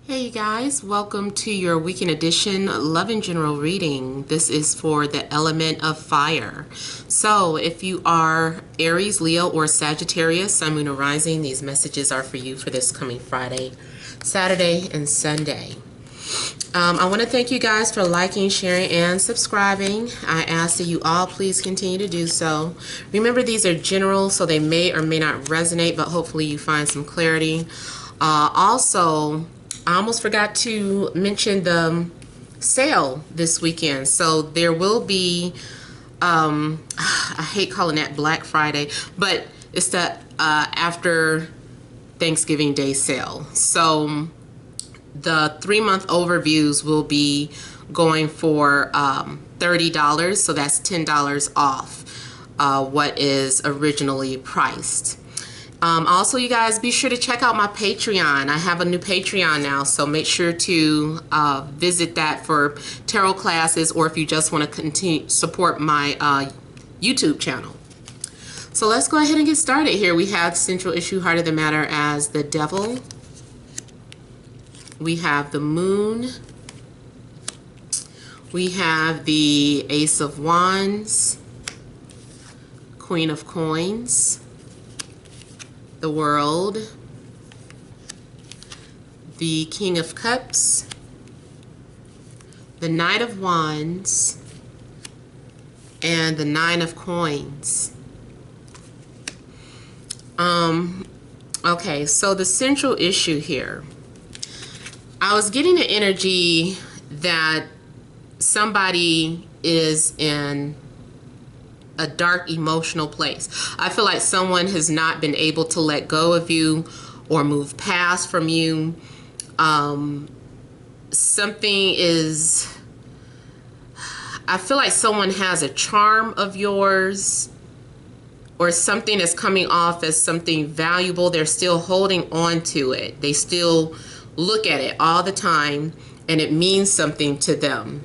Hey you guys, welcome to your weekend edition Love and General reading. This is for the element of fire. So if you are Aries, Leo, or Sagittarius, Sun, Moon, or Rising, these messages are for you for this coming Friday, Saturday, and Sunday. I want to thank you guys for liking, sharing, and subscribing. I ask that you all please continue to do so. Remember, these are general, so they may or may not resonate, but hopefully you find some clarity. Also, I almost forgot to mention the sale this weekend. So there will be, I hate calling that Black Friday, but it's the after Thanksgiving Day sale. So the 3-month overviews will be going for $30. So that's $10 off what is originally priced. Also, you guys, be sure to check out my Patreon. I have a new Patreon now, so make sure to visit that for tarot classes, or if you just want to continue support my YouTube channel. So let's go ahead and get started here. We have central issue, heart of the matter as the Devil. We have the Moon. We have the Ace of Wands, Queen of Coins, the World, the King of Cups, the Knight of Wands, and the Nine of Coins. Okay, so the central issue here, I was getting the energy that somebody is in a dark emotional place. I feel like someone has not been able to let go of you or move past from you. Something is, I feel like someone has a charm of yours, or something is coming off as something valuable. They're still holding on to it. They still look at it all the time, and it means something to them.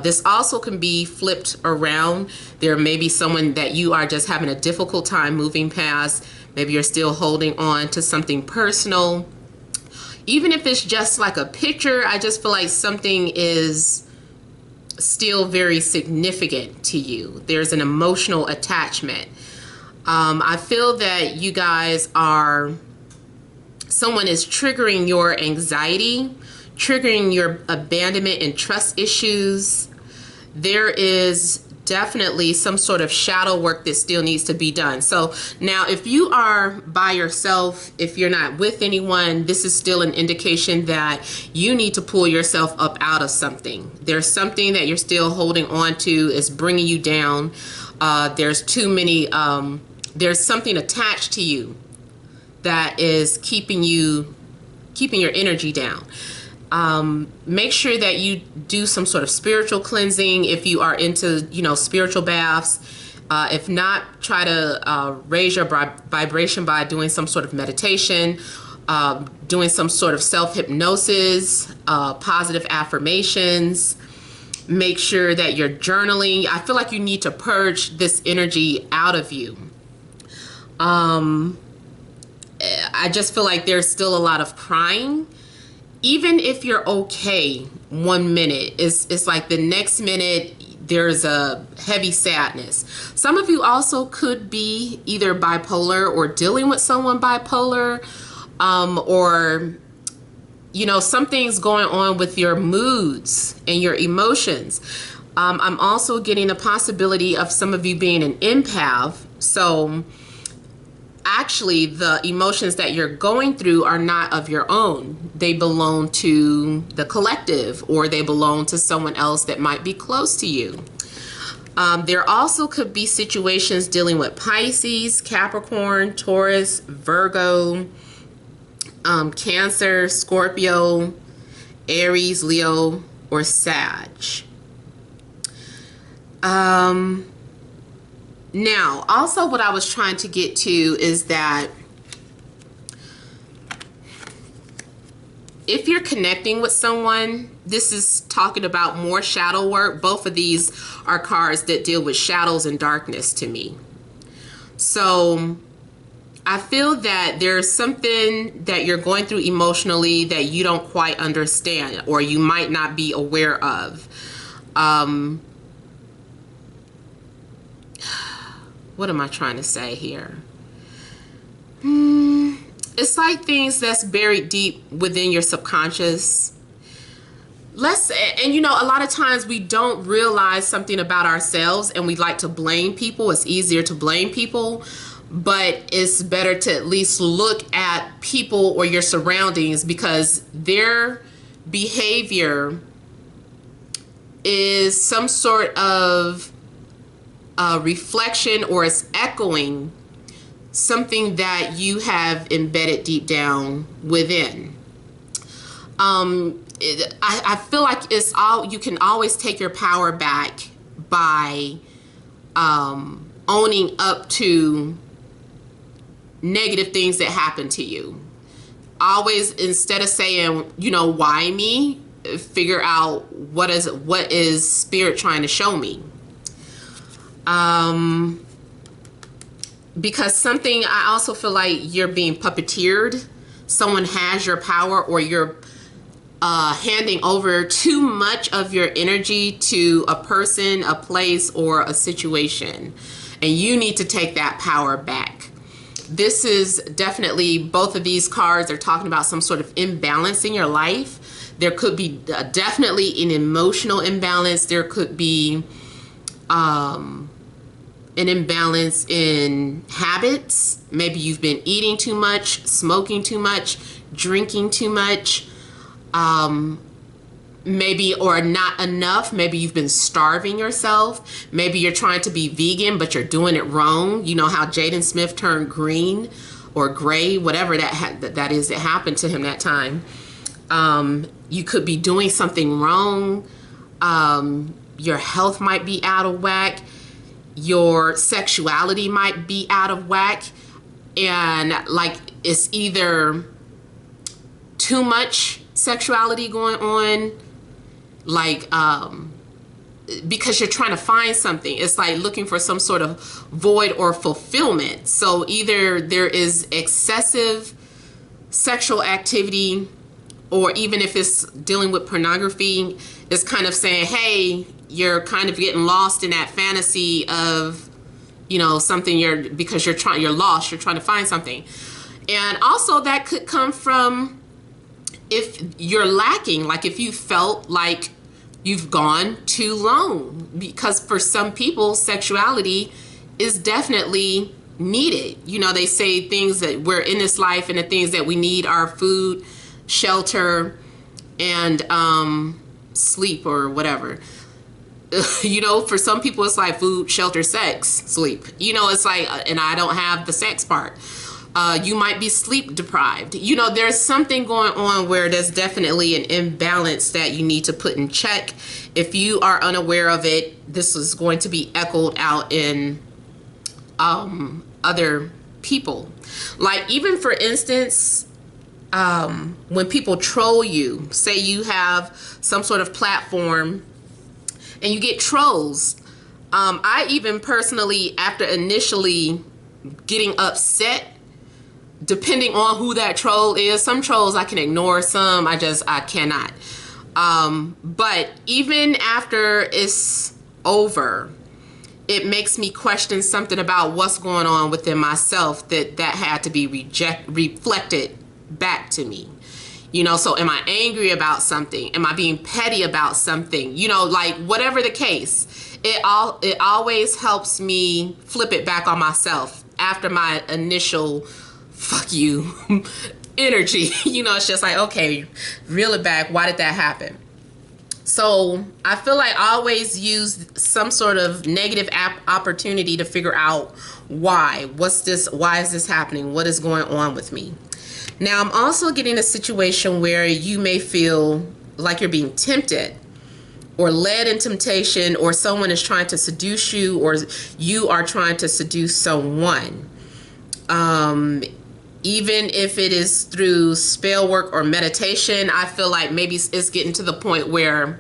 This also can be flipped around. There may be someone that you are just having a difficult time moving past. Maybe you're still holding on to something personal. Even if it's just like a picture, I just feel like something is still very significant to you. There's an emotional attachment. I feel that you guys are, someone is triggering your anxiety, triggering your abandonment and trust issues. There is definitely some sort of shadow work that still needs to be done. So now if you are by yourself, if you're not with anyone, this is still an indication that you need to pull yourself up out of something. There's something that you're still holding on to, is bringing you down. There's too many, there's something attached to you that is keeping your energy down. Make sure that you do some sort of spiritual cleansing if you are into, spiritual baths. If not, try to raise your vibration by doing some sort of meditation, doing some sort of self-hypnosis, positive affirmations. Make sure that you're journaling. I feel like you need to purge this energy out of you. I just feel like there's still a lot of crying. Even if you're okay 1 minute, it's like the next minute there's a heavy sadness. Some of you also could be either bipolar or dealing with someone bipolar, or something's going on with your moods and your emotions. I'm also getting a possibility of some of you being an empath. So actually, the emotions that you're going through are not of your own. They belong to the collective, or they belong to someone else that might be close to you. There also could be situations dealing with Pisces, Capricorn, Taurus, Virgo, Cancer, Scorpio, Aries, Leo, or Sag. Now, also what I was trying to get to is that if you're connecting with someone, this is talking about more shadow work. Both of these are cards that deal with shadows and darkness to me. So I feel that there's something that you're going through emotionally that you don't quite understand, or you might not be aware of. What am I trying to say here? It's like things that's buried deep within your subconscious. And you know, a lot of times we don't realize something about ourselves and we like to blame people. It's easier to blame people, but it's better to at least look at people or your surroundings, because their behavior is some sort of reflection, or it's echoing something that you have embedded deep down within. I feel like you can always take your power back by owning up to negative things that happen to you. Always, instead of saying, you know, why me, figure out what is spirit trying to show me. Because I also feel like you're being puppeteered. Someone has your power, or you're handing over too much of your energy to a person, a place, or a situation. And you need to take that power back. This is definitely, both of these cards are talking about some sort of imbalance in your life. There could be definitely an emotional imbalance. There could be an imbalance in habits. Maybe you've been eating too much, smoking too much, drinking too much. Maybe, or not enough. Maybe you've been starving yourself. Maybe you're trying to be vegan, but you're doing it wrong. You know how Jaden Smith turned green or gray, whatever that is that happened to him that time. You could be doing something wrong. Your health might be out of whack. Your sexuality might be out of whack. And like, it's either too much sexuality going on, like because you're trying to find something. It's like looking for some sort of void or fulfillment. So either there is excessive sexual activity, or even if it's dealing with pornography, it's kind of saying, hey, you're kind of getting lost in that fantasy of, you know, something, because you're lost, you're trying to find something. And also that could come from, if you're lacking, like if you felt like you've gone too long, because for some people sexuality is definitely needed. You know, they say things that we're in this life, and the things that we need are food, shelter, and sleep, or whatever. You know, for some people it's like food, shelter, sex, sleep. You know, it's like, and I don't have the sex part. You might be sleep deprived. You know, there's something going on where there's definitely an imbalance that you need to put in check. If you are unaware of it, this is going to be echoed out in other people. Like, even for instance, when people troll you, say you have some sort of platform and you get trolls. I even personally, after initially getting upset, depending on who that troll is, some trolls I can ignore, some I cannot. But even after it's over, it makes me question something about what's going on within myself that had to be reflected back to me. You know, so am I angry about something? Am I being petty about something? You know, like whatever the case, it always helps me flip it back on myself after my initial fuck you energy. You know, it's just like, okay, reel it back. Why did that happen? So I feel like I always use some sort of negative opportunity to figure out why. Why is this happening? What is going on with me? Now, I'm also getting a situation where you may feel like you're being tempted or led in temptation, or someone is trying to seduce you, or you are trying to seduce someone. Even if it is through spell work or meditation, I feel like maybe it's getting to the point where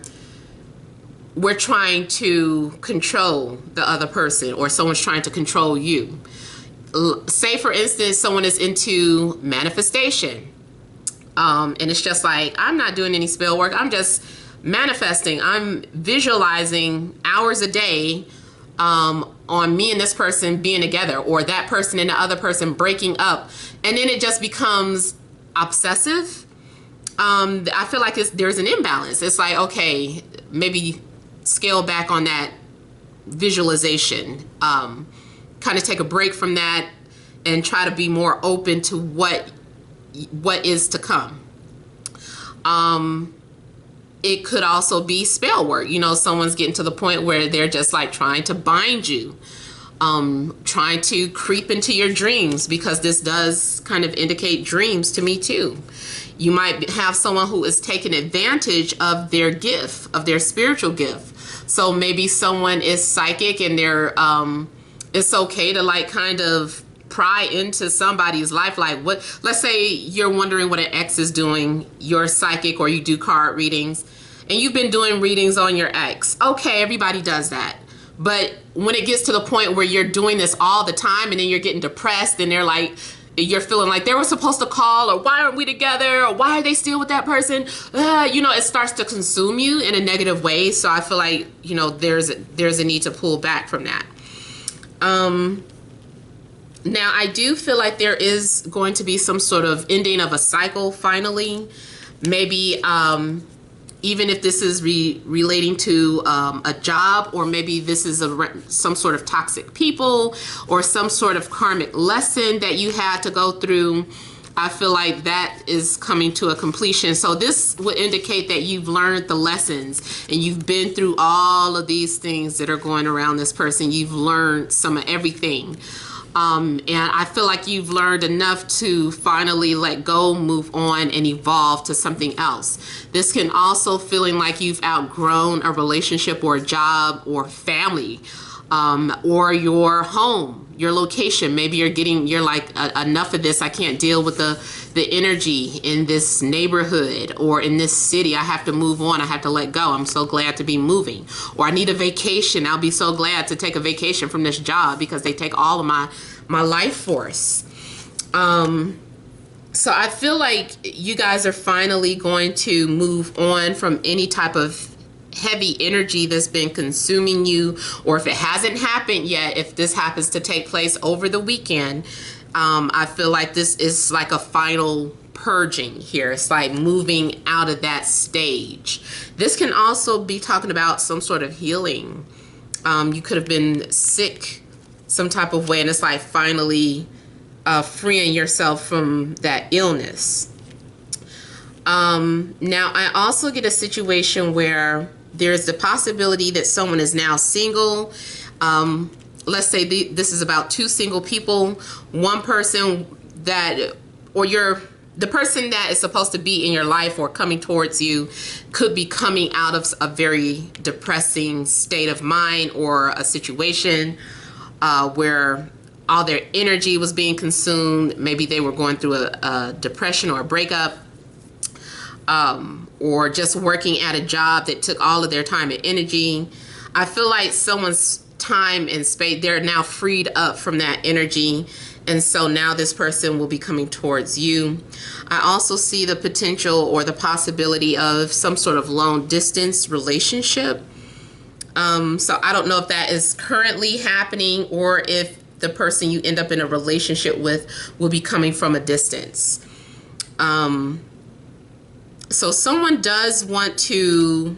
we're trying to control the other person, or someone's trying to control you. say for instance, someone is into manifestation. And it's just like, I'm not doing any spell work. I'm just manifesting. I'm visualizing hours a day on me and this person being together, or that person and the other person breaking up. And then it just becomes obsessive. I feel like there's an imbalance. It's like, okay, maybe scale back on that visualization. Kind of take a break from that and try to be more open to what is to come. It could also be spell work. You know, someone's getting to the point where they're just like trying to bind you, trying to creep into your dreams, because this does kind of indicate dreams to me too. You might have someone who is taking advantage of their gift, of their spiritual gift. So maybe someone is psychic and they're, it's okay to like kind of pry into somebody's life. Like, what, let's say you're wondering what an ex is doing, you're psychic, or you do card readings, and you've been doing readings on your ex. Okay, everybody does that. But when it gets to the point where you're doing this all the time and then you're getting depressed and they're like, you're feeling like they were supposed to call, or why aren't we together, or why are they still with that person? You know, it starts to consume you in a negative way. So I feel like, you know, there's a need to pull back from that. Now, I do feel like there is going to be some sort of ending of a cycle finally. Maybe even if this is relating to a job, or maybe this is some sort of toxic people, or some sort of karmic lesson that you had to go through. I feel like that is coming to a completion. So this would indicate that you've learned the lessons and you've been through all of these things that are going around this person. You've learned some of everything. And I feel like you've learned enough to finally let go, move on, and evolve to something else. This can also feeling like you've outgrown a relationship or a job or family, or your home, your location. Maybe you're like, enough of this. I can't deal with the energy in this neighborhood or in this city. I have to move on. I have to let go. I'm so glad to be moving. Or I need a vacation. I'll be so glad to take a vacation from this job because they take all of my life force. So I feel like you guys are finally going to move on from any type of heavy energy that's been consuming you, or if it hasn't happened yet, if this happens to take place over the weekend, I feel like this is like a final purging here. It's like moving out of that stage. This can also be talking about some sort of healing. You could have been sick some type of way, and it's like finally freeing yourself from that illness. Now I also get a situation where there's the possibility that someone is now single. Let's say this is about two single people. One person that, or the person that is supposed to be in your life or coming towards you could be coming out of a very depressing state of mind, or a situation where all their energy was being consumed. Maybe they were going through a depression or a breakup. Or just working at a job that took all of their time and energy. I feel like someone's time and space, they're now freed up from that energy. And so now this person will be coming towards you. I also see the potential or the possibility of some sort of long distance relationship. So I don't know if that is currently happening, or if the person you end up in a relationship with will be coming from a distance. So someone does want to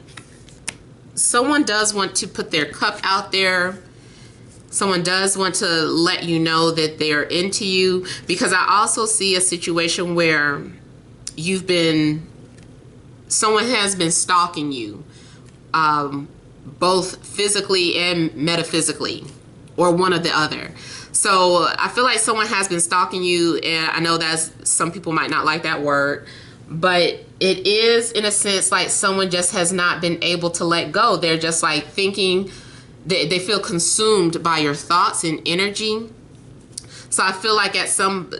put their cup out there. Someone does want to let you know that they're into you, because I also see a situation where someone has been stalking you, both physically and metaphysically, or one or the other. So I feel like someone has been stalking you, and I know that some people might not like that word, but it is, in a sense, like someone just has not been able to let go. They're just like thinking, they feel consumed by your thoughts and energy. So I feel like at some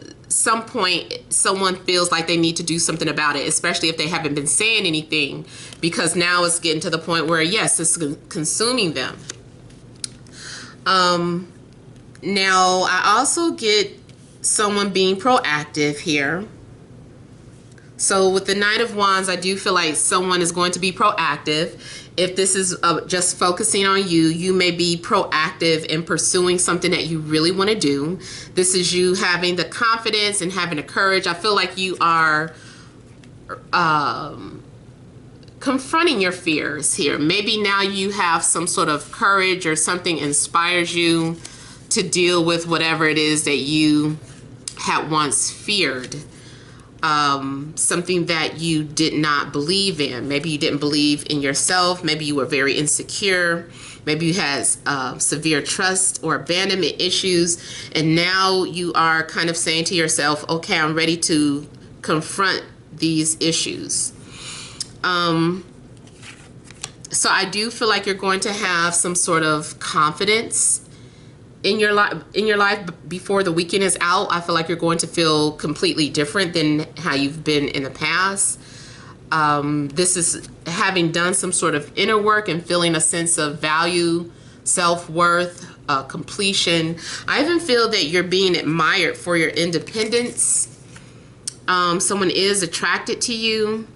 point, someone feels like they need to do something about it, especially if they haven't been saying anything, because now it's getting to the point where, yes, it's consuming them. Now, I also get someone being proactive here. So with the Knight of Wands, I do feel like someone is going to be proactive. If this is just focusing on you, you may be proactive in pursuing something that you really want to do. This is you having the confidence and having the courage. I feel like you are confronting your fears here. Maybe now you have some sort of courage or something inspires you to deal with whatever it is that you had once feared. Something that you did not believe in. Maybe you didn't believe in yourself. Maybe you were very insecure. Maybe you had severe trust or abandonment issues. And now you are kind of saying to yourself, okay, I'm ready to confront these issues. So I do feel like you're going to have some sort of confidence in your life before the weekend is out. I feel like you're going to feel completely different than how you've been in the past. This is having done some sort of inner work and feeling a sense of value, self-worth, completion. I even feel that you're being admired for your independence. Someone is attracted to you.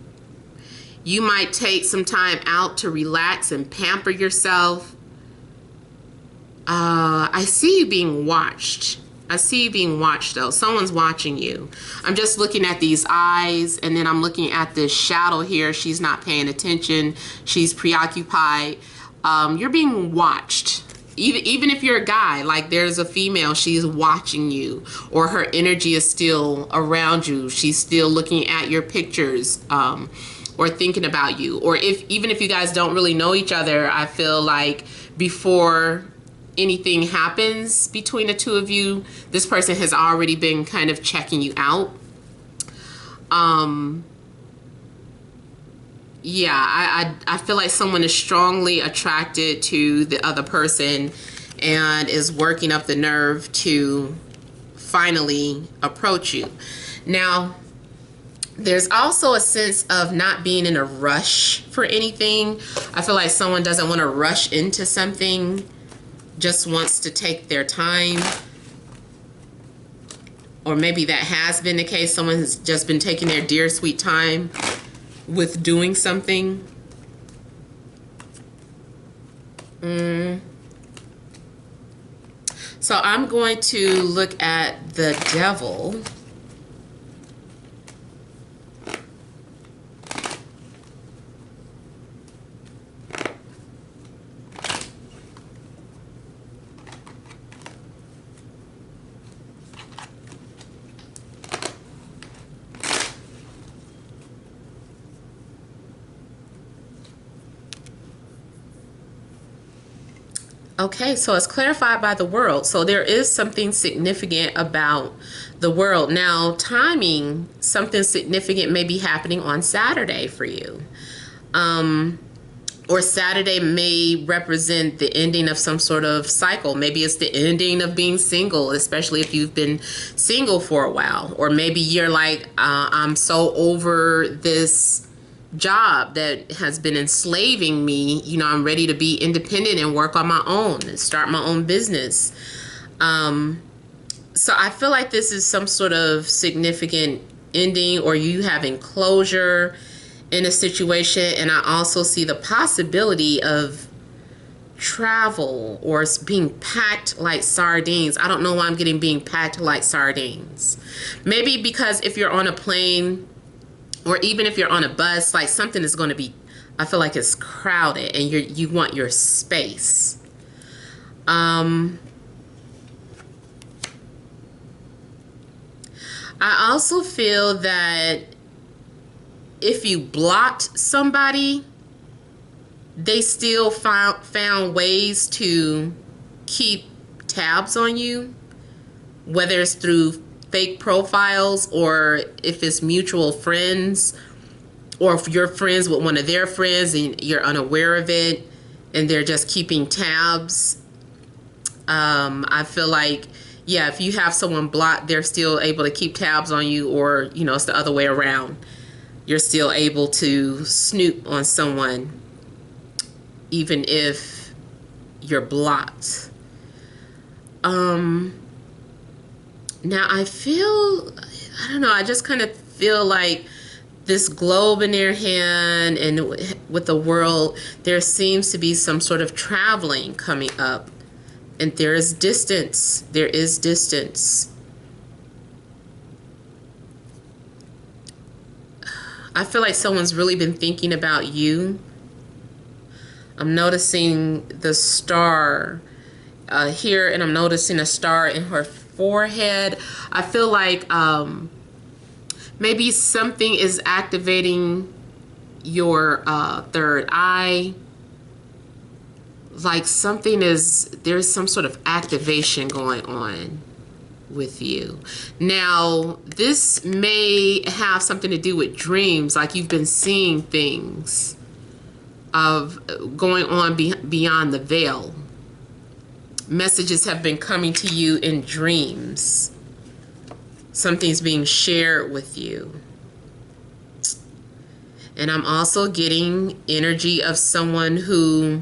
You might take some time out to relax and pamper yourself. I see you being watched. I see you being watched though. Someone's watching you. I'm just looking at these eyes, and then I'm looking at this shadow here. She's not paying attention. She's preoccupied. You're being watched. Even if you're a guy, like there's a female, she's watching you, or her energy is still around you. She's still looking at your pictures, or thinking about you. Or even if you guys don't really know each other, I feel like before anything happens between the two of you, this person has already been kind of checking you out. Yeah, I feel like someone is strongly attracted to the other person and is working up the nerve to finally approach you. Now, there's also a sense of not being in a rush for anything. I feel like someone doesn't want to rush into something, just wants to take their time. Or maybe that has been the case. Someone has just been taking their dear sweet time with doing something. So I'm going to look at the Devil. Okay, so it's clarified by the world. So there is something significant about the world. Now, timing, something significant may be happening on Saturday for you. Or Saturday may represent the ending of some sort of cycle. Maybe it's the ending of being single, especially if you've been single for a while. Or maybe you're like, I'm so over this job that has been enslaving me. You know, I'm ready to be independent and work on my own and start my own business. So I feel like this is some sort of significant ending, or you having closure in a situation. And I also see the possibility of travel or being packed like sardines. I don't know why I'm getting being packed like sardines. Maybe because if you're on a plane, or even if you're on a bus, like something is going to be, I feel like it's crowded and you want your space. I also feel that if you blocked somebody, they still found ways to keep tabs on you, whether it's through fake profiles, or if it's mutual friends, or if you're friends with one of their friends and you're unaware of it and they're just keeping tabs. I feel like, yeah, if you have someone blocked, they're still able to keep tabs on you, or, you know, it's the other way around. You're still able to snoop on someone even if you're blocked. Now I feel, I don't know, I just kind of feel like this globe in their hand, and with the world, there seems to be some sort of traveling coming up. And there is distance. There is distance. I feel like someone's really been thinking about you. I'm noticing the star here, and I'm noticing a star in her forehead. I feel like maybe something is activating your third eye. Like there's some sort of activation going on with you. Now, this may have something to do with dreams, like you've been seeing things of going on beyond the veil. Messages have been coming to you in dreams. Something's being shared with you. And I'm also getting energy of someone who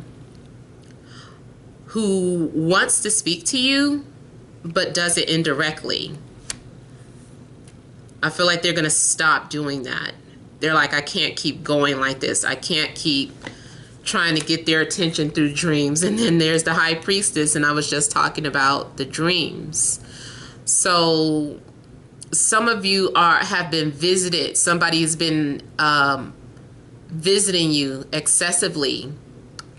wants to speak to you, but does it indirectly. I feel like they're going to stop doing that. They're like, I can't keep going like this. I can't keep trying to get their attention through dreams. And then there's the high priestess, and I was just talking about the dreams. So some of you have been visited. Somebody's been visiting you excessively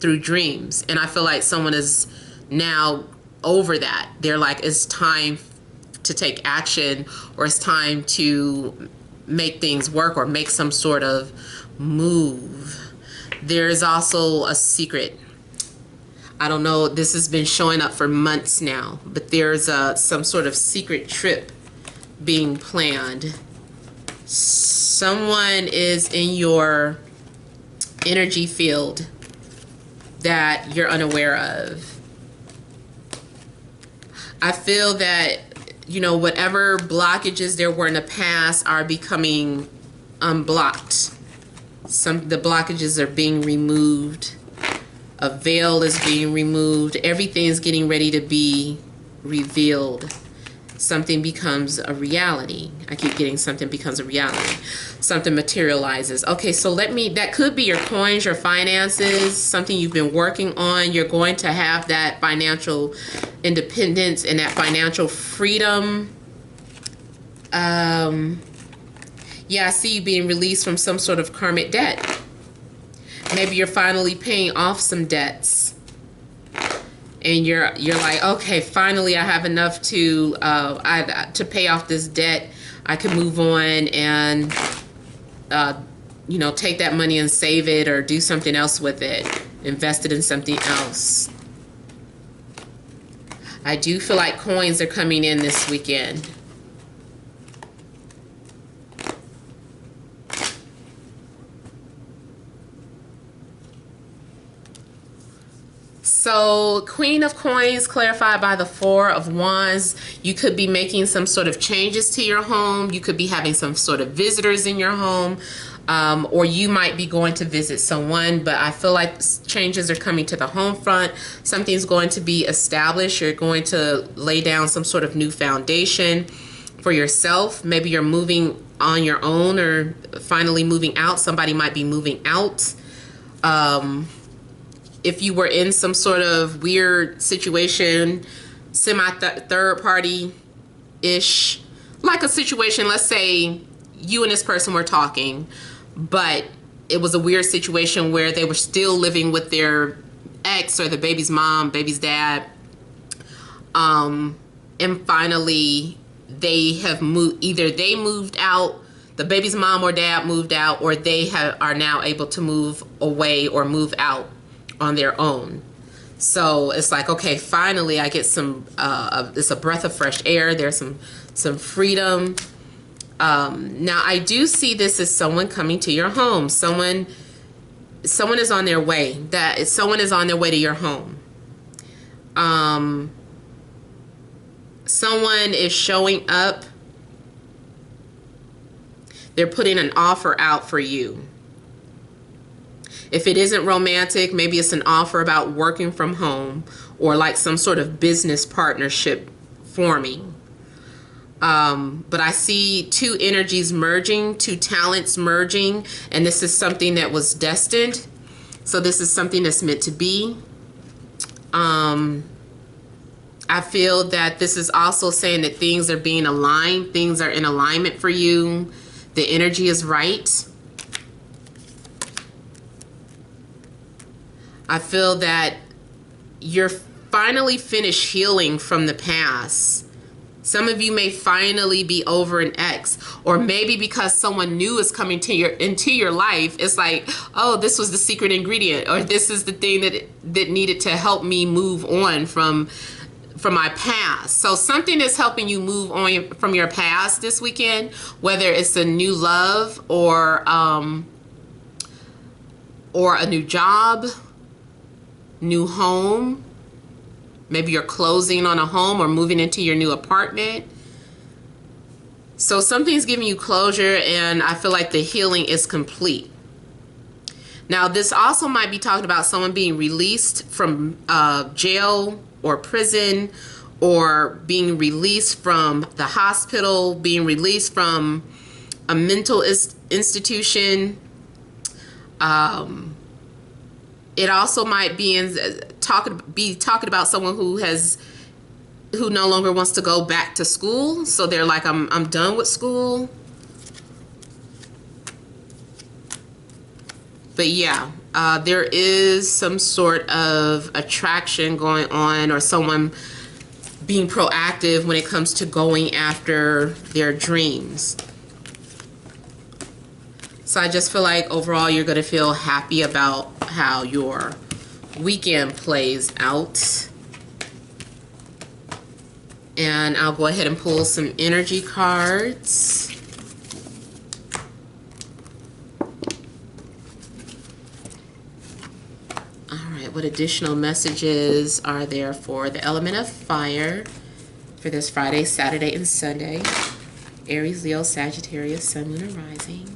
through dreams. And I feel like someone is now over that. They're like, it's time to take action, or it's time to make things work, or make some sort of move. There's also a secret. I don't know, this has been showing up for months now, but there's some sort of secret trip being planned. Someone is in your energy field that you're unaware of. I feel that, you know, whatever blockages there were in the past are becoming unblocked. The blockages are being removed. A veil is being removed. Everything is getting ready to be revealed. Something becomes a reality. I keep getting something becomes a reality. Something materializes. Okay, so that could be your coins, your finances, something you've been working on. You're going to have that financial independence and that financial freedom. Yeah, I see you being released from some sort of karmic debt. Maybe you're finally paying off some debts. And you're like, okay, finally I have enough to pay off this debt. I can move on and you know, take that money and save it, or do something else with it. Invest it in something else. I do feel like coins are coming in this weekend. So, Queen of Coins clarified by the Four of Wands. You could be making some sort of changes to your home. You could be having some sort of visitors in your home. Or you might be going to visit someone. But I feel like changes are coming to the home front. Something's going to be established. You're going to lay down some sort of new foundation for yourself. Maybe you're moving on your own, or finally moving out. Somebody might be moving out. If you were in some sort of weird situation, semi-third party-ish, like a situation, let's say you and this person were talking, but it was a weird situation where they were still living with their ex, or the baby's mom, baby's dad, and finally they have moved, either they moved out, the baby's mom or dad moved out, or they are now able to move away or move out on their own. So it's like, okay, finally I get some it's a breath of fresh air. There's some freedom. Now I do see this as someone coming to your home. Someone is on their way. Someone is on their way to your home. Someone is showing up. They're putting an offer out for you. If it isn't romantic, maybe it's an offer about working from home or like some sort of business partnership forming. But I see two energies merging, two talents merging, and this is something that was destined. So this is something that's meant to be. I feel that this is also saying that things are being aligned. Things are in alignment for you. The energy is right. I feel that you're finally finished healing from the past. Some of you may finally be over an ex, or maybe because someone new is coming to into your life, it's like, oh, this was the secret ingredient, or this is the thing that needed to help me move on from my past. So something is helping you move on from your past this weekend, whether it's a new love or a new job, new home. Maybe you're closing on a home or moving into your new apartment. So something's giving you closure, and I feel like the healing is complete. Now, this also might be talking about someone being released from jail or prison, or being released from the hospital, being released from a mental institution. It also might be talking about someone who no longer wants to go back to school. So they're like, I'm done with school. But yeah, there is some sort of attraction going on, or someone being proactive when it comes to going after their dreams. So I just feel like overall you're going to feel happy about how your weekend plays out. And I'll go ahead and pull some energy cards. All right, what additional messages are there for the element of fire for this Friday, Saturday, and Sunday? Aries, Leo, Sagittarius, Sun, Moon, and Rising.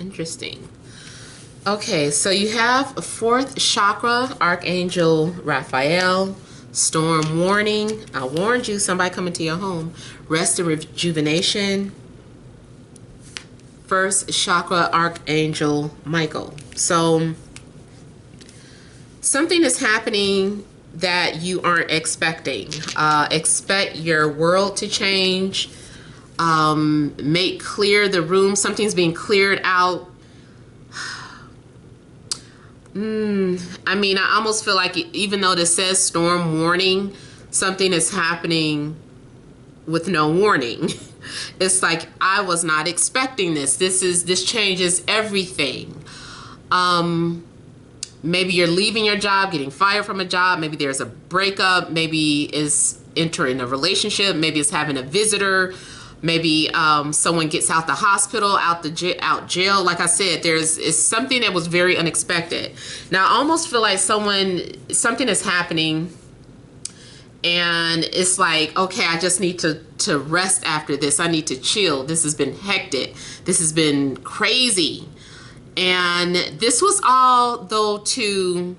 Interesting. Okay, so you have a fourth chakra, Archangel Raphael, storm warning. I warned you, somebody coming to your home. Rest and rejuvenation. First chakra, Archangel Michael. So something is happening that you aren't expecting. Expect your world to change. Make clear the room. Something's being cleared out. I mean, I almost feel like even though this says storm warning, something is happening with no warning. It's like, I was not expecting this. This changes everything. Maybe you're leaving your job, getting fired from a job. Maybe there's a breakup. Maybe it's entering a relationship. Maybe it's having a visitor. Maybe someone gets out the hospital, out jail. Like I said, it's something that was very unexpected. Now, I almost feel like something is happening, and it's like, okay, I just need to rest after this. I need to chill. This has been hectic. This has been crazy. And this was all, though, to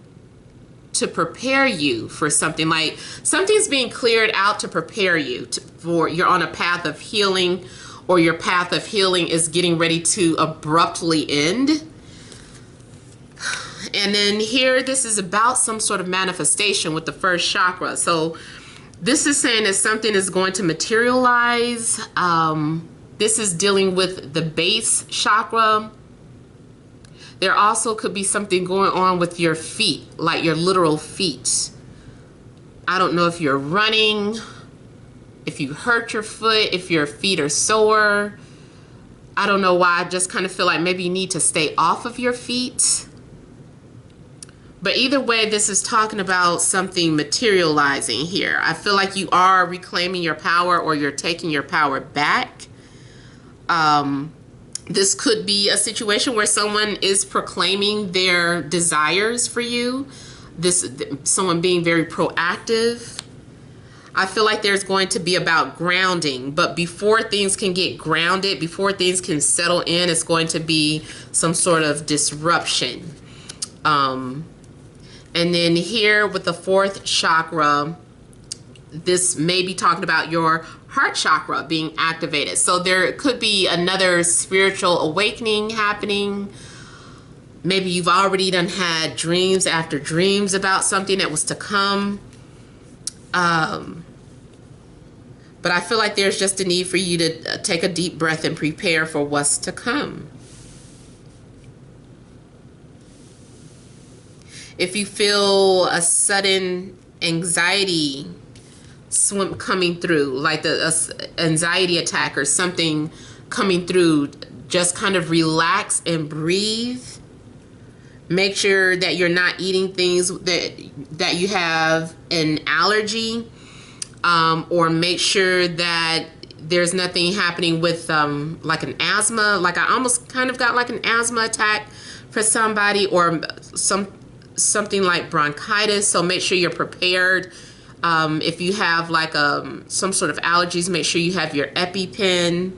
prepare you for something. Like, something's being cleared out to prepare you for you're on a path of healing, or your path of healing is getting ready to abruptly end. And then here, this is about some sort of manifestation with the first chakra. So this is saying that something is going to materialize. This is dealing with the base chakra. There also could be something going on with your feet, like your literal feet. I don't know if you're running, if you hurt your foot, if your feet are sore. I don't know why. I just kind of feel like maybe you need to stay off of your feet. But either way, this is talking about something materializing here. I feel like you are reclaiming your power, or you're taking your power back. This could be a situation where someone is proclaiming their desires for you. Someone being very proactive. I feel like there's going to be about grounding, but before things can get grounded, before things can settle in, it's going to be some sort of disruption. And then here with the 4th chakra, this may be talking about your heart chakra being activated. So there could be another spiritual awakening happening. Maybe you've already done had dreams after dreams about something that was to come. But I feel like there's just a need for you to take a deep breath and prepare for what's to come. If you feel a sudden anxiety coming through, like the anxiety attack or something coming through, just kind of relax and breathe. Make sure that you're not eating things that you have an allergy, or make sure that there's nothing happening with like an asthma. Like I almost kind of got like an asthma attack for somebody, or something like bronchitis. So make sure you're prepared. If you have like some sort of allergies, make sure you have your EpiPen.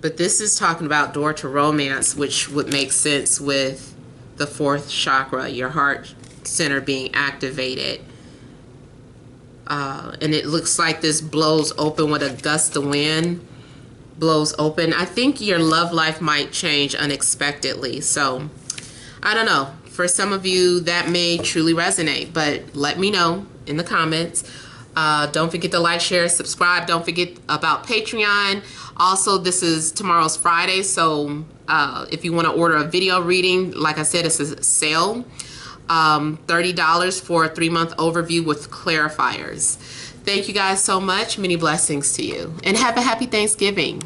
But this is talking about door to romance, which would make sense with the 4th chakra, your heart center being activated. And it looks like this blows open with a gust of wind. Blows open. I think your love life might change unexpectedly. So I don't know. For some of you that may truly resonate, but let me know in the comments. Don't forget to like, share, subscribe. Don't forget about Patreon. Also, this is tomorrow's Friday, so if you want to order a video reading, like I said, it's a sale. $30 for a 3-month overview with clarifiers. Thank you guys so much. Many blessings to you. And have a happy Thanksgiving.